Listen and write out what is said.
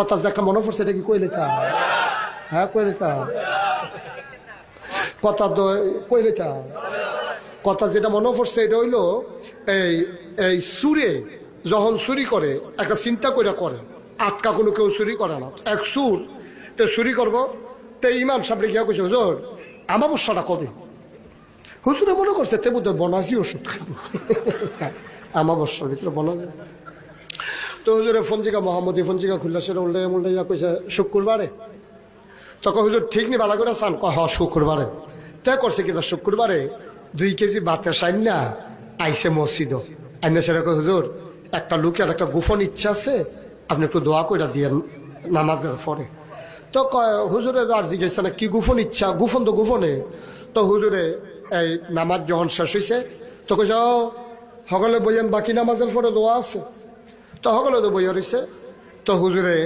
কথা যে একটা মনে পড়ছে এটা কি কইলে তা? হ্যাঁ কইলে তা কথা কইলে তা কথা যেটা মনে পড়ছে এটা হইলো এই এই সুরে যখন চুরি করে একটা চিন্তা করে আটকা কোনো কেউ চুরি করে না, এক সুর তো চুরি করবো। তো ইমাম সাহেব গিয়া কইছে হুজুর আমাবস্যাটা কবে? হুজুরে মনে করছে তে বোধ বনাজি ওষুধ খাবো আমাবস্যার ভিতরে বনাজি। তো হুজুরে ফঞ্জিকা মোহাম্মদী ফঞ্জিকা খুললা সেটা উল্টে কইছে শুক্রবারে। তখন হুজুর ঠিক নি বালা করে চান হ শুক্রবারে। তাই করছে কি শুক্রবারে 2 কেজি ভাতের সাইন না আইসে মসজিদ আইনা সেটা হুজুর একটা লোকের একটা গোপন ইচ্ছা আছে, আপনি একটু দোয়া করে দিয়েন নামাজের পরে। তো হুজুরে আর জিজ্ঞেস না কি গোপন ইচ্ছা? গোপন তো গোপনে। তো হুজুরে এই নামাজ যখন শেষ হয়েছে তো কইছে সকলে বইয়েন বাকি নামাজের পরে দোয়া আছে। তো সকলে তো বইয়া রয়েছে। তো হুজুরে